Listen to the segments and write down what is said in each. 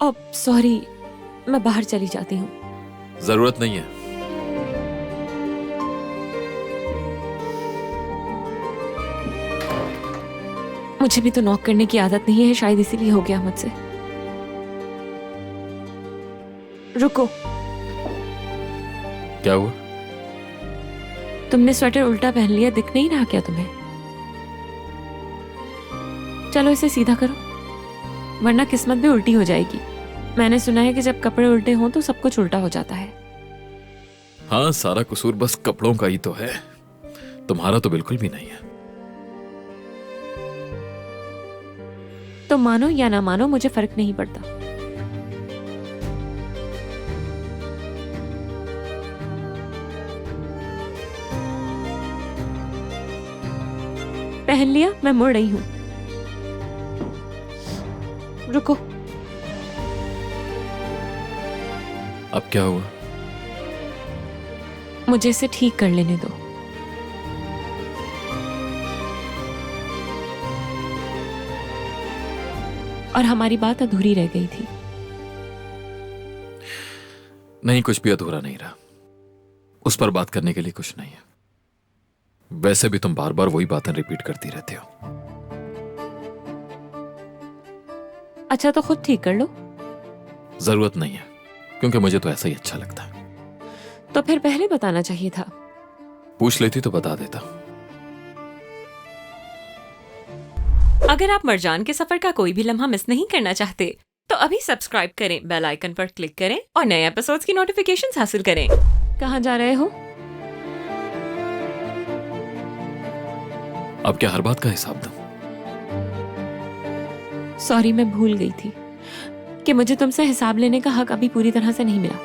अब सॉरी, मैं बाहर चली जाती हूँ। जरूरत नहीं है। मुझे भी तो नॉक करने की आदत नहीं है, शायद इसीलिए हो गया मुझसे। रुको, क्या हुआ? तुमने स्वेटर उल्टा पहन लिया, दिख नहीं रहा क्या तुम्हें? चलो इसे सीधा करो, वरना किस्मत भी उल्टी हो जाएगी। मैंने सुना है कि जब कपड़े उल्टे हों तो सब कुछ उल्टा हो जाता है। हाँ, सारा कसूर बस कपड़ों का ही तो है, तुम्हारा तो बिल्कुल भी नहीं है। तो मानो या ना मानो, मुझे फर्क नहीं पड़ता। पहन लिया, मैं मुड़ रही हूं। रुको, अब क्या हुआ? मुझे इसे ठीक कर लेने दो। और हमारी बात अधूरी रह गई थी। नहीं, कुछ भी अधूरा नहीं रहा। उस पर बात करने के लिए कुछ नहीं है। वैसे भी तुम बार बार वही बातें रिपीट करती रहते हो। अच्छा तो खुद ठीक कर लो। जरूरत नहीं है, क्योंकि मुझे तो ऐसा ही अच्छा लगता है। तो फिर पहले बताना चाहिए था। पूछ लेती तो बता देता। अगर आप मरजान के सफर का कोई भी लम्हा मिस नहीं करना चाहते तो अभी सब्सक्राइब करें, बेल आइकन पर क्लिक करें और नए एपिसोड्स की नोटिफिकेशंस हासिल करें। कहाँ जा रहे हो? अब क्या हर बात का हिसाब दूं? सॉरी, मैं भूल गई थी कि मुझे तुमसे हिसाब लेने का हक अभी पूरी तरह से नहीं मिला।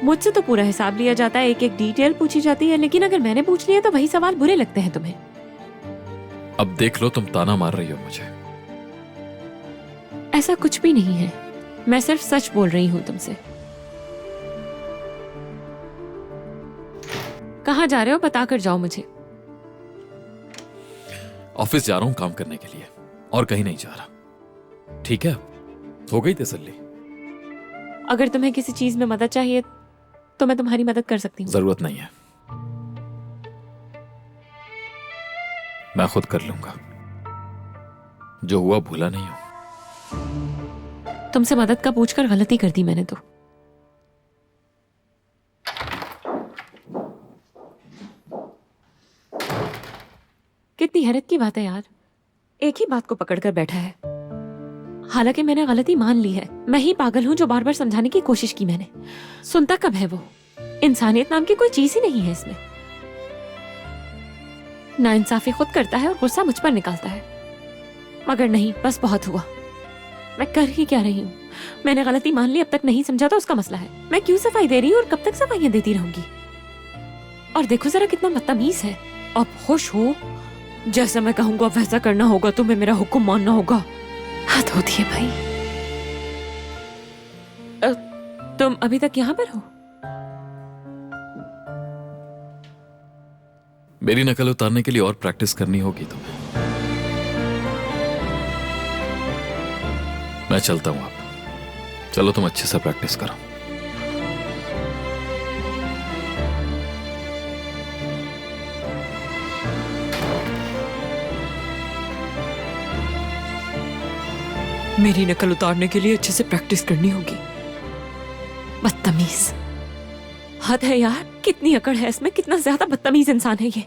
मुझसे तो पूरा हिसाब लिया जाता है, एक एक डिटेल पूछी जाती है, लेकिन अगर मैंने पूछ लिया तो वही सवाल बुरे लगते हैं तुम्हें। अब देख लो, तुम ताना मार रही हो मुझे। ऐसा कुछ भी नहीं है, मैं सिर्फ सच बोल रही हूं तुमसे। कहाँ जा रहे हो, बता कर जाओ मुझे। ऑफिस जा रहा हूं काम करने के लिए, और कहीं नहीं जा रहा। ठीक है, हो गई तसल्ली? अगर तुम्हें किसी चीज में मदद चाहिए तो मैं तुम्हारी मदद कर सकती हूँ। जरूरत नहीं है, मैं खुद कर लूंगा। जो हुआ भूला नहीं हूं। तुमसे मदद का पूछकर गलती कर दी मैंने तो। कितनी हैरत की बात है यार, एक ही बात को पकड़कर बैठा है। हालांकि मैंने गलती मान ली है, मैं ही पागल हूं जो बार बार समझाने की कोशिश की मैंने। सुनता कब है वो? इंसानियत नाम की कोई चीज ही नहीं है इसमें। नाइंसाफी खुद करता है और गुस्सा मुझ पर निकालता है। मगर नहीं, बस बहुत हुआ। मैं कर ही क्या रही हूँ? मैंने गलती मान ली, अब तक नहीं समझा तो उसका मसला है। मैं क्यों सफाई दे रही हूँ और कब तक सफाइयां देती रहूंगी? और देखो जरा कितना बदतमीज है। अब खुश हो, जैसा मैं कहूंगा वैसा करना होगा, तुम्हें मेरा हुक्म मानना होगा। हद होती है भाई। तुम अभी तक यहाँ पर हो? मेरी नकल उतारने के लिए और प्रैक्टिस करनी होगी तुम्हें। मैं चलता हूं अब। चलो तुम अच्छे से प्रैक्टिस करो। मेरी नकल उतारने के लिए अच्छे से प्रैक्टिस करनी होगी। बदतमीज। हद है यार, कितनी अकड़ है इसमें, कितना ज्यादा बदतमीज इंसान है ये।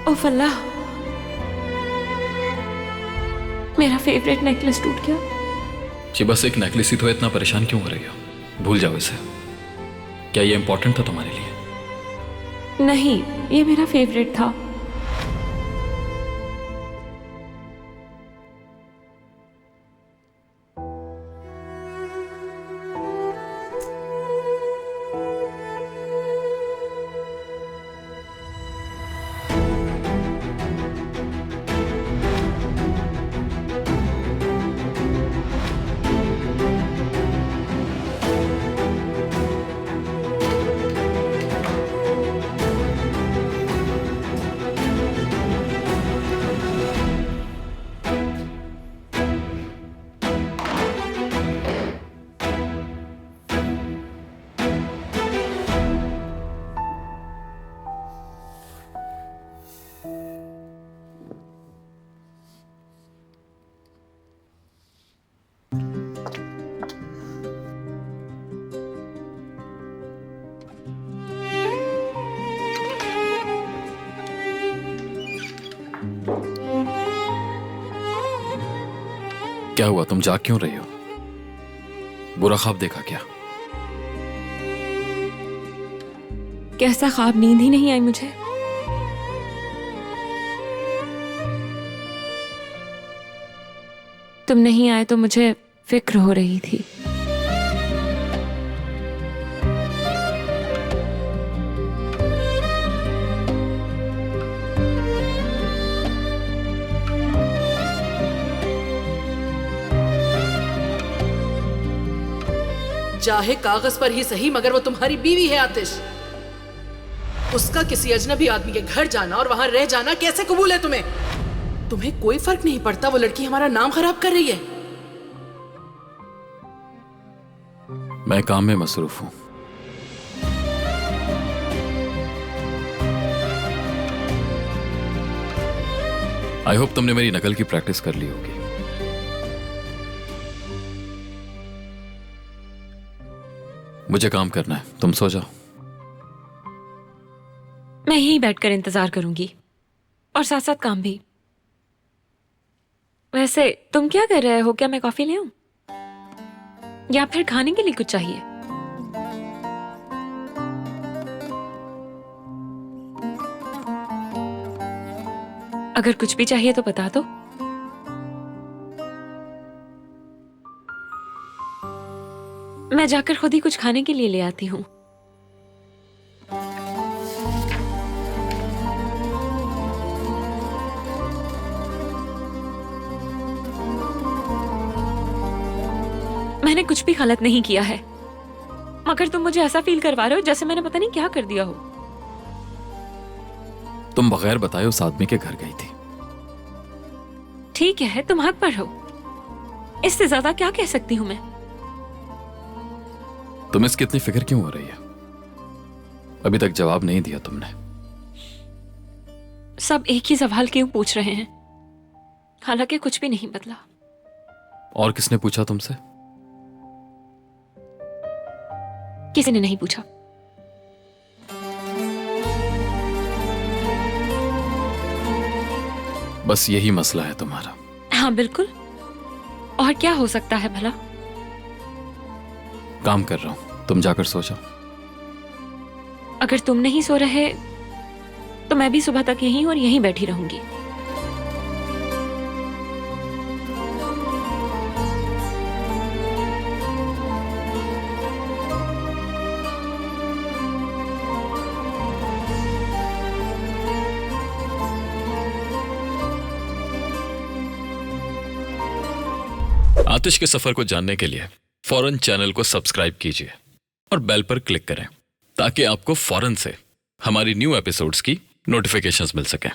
ओफ अल्लाह, मेरा फेवरेट नेकलेस टूट गया। जी बस एक नेकलेस ही तो है, इतना परेशान क्यों हो रही हो? भूल जाओ इसे। क्या ये इंपॉर्टेंट था तुम्हारे लिए? नहीं, ये मेरा फेवरेट था। क्या हुआ, तुम जाग क्यों रही हो? बुरा ख्वाब देखा क्या? कैसा ख्वाब, नींद ही नहीं आई मुझे। तुम नहीं आए तो मुझे फिक्र हो रही थी। चाहे कागज पर ही सही, मगर वो तुम्हारी बीवी है आतिश। उसका किसी अजनबी आदमी के घर जाना और वहां रह जाना कैसे कबूल है तुम्हें? तुम्हें कोई फर्क नहीं पड़ता वो लड़की हमारा नाम खराब कर रही है। मैं काम में मसरूफ हूं। आई होप तुमने मेरी नकल की प्रैक्टिस कर ली होगी। मुझे काम करना है, तुम सो जाओ। मैं यहीं बैठकर इंतजार करूंगी और साथ साथ काम भी। वैसे तुम क्या कर रहे हो? क्या मैं कॉफी ले आऊं या फिर खाने के लिए कुछ चाहिए? अगर कुछ भी चाहिए तो बता दो। मैं जाकर खुद ही कुछ खाने के लिए ले आती हूँ। मैंने कुछ भी गलत नहीं किया है, मगर तुम मुझे ऐसा फील करवा रहे हो जैसे मैंने पता नहीं क्या कर दिया हो। तुम बगैर बताए उस आदमी के घर गई थी। ठीक है, तुम हक पर हो। इससे ज्यादा क्या कह सकती हूँ मैं? तुम्हें इसकी इतनी फिक्र क्यों हो रही है? अभी तक जवाब नहीं दिया तुमने। सब एक ही सवाल क्यों पूछ रहे हैं? हालांकि कुछ भी नहीं बदला। और किसने पूछा तुमसे? किसी ने नहीं पूछा। बस यही मसला है तुम्हारा? हाँ बिल्कुल, और क्या हो सकता है भला? काम कर रहा हूं, तुम जाकर सो जाओ। अगर तुम नहीं सो रहे तो मैं भी सुबह तक यहीं और यहीं बैठी रहूंगी। आतिश के सफर को जानने के लिए फौरन चैनल को सब्सक्राइब कीजिए और बेल पर क्लिक करें ताकि आपको फौरन से हमारी न्यू एपिसोड्स की नोटिफिकेशंस मिल सकें।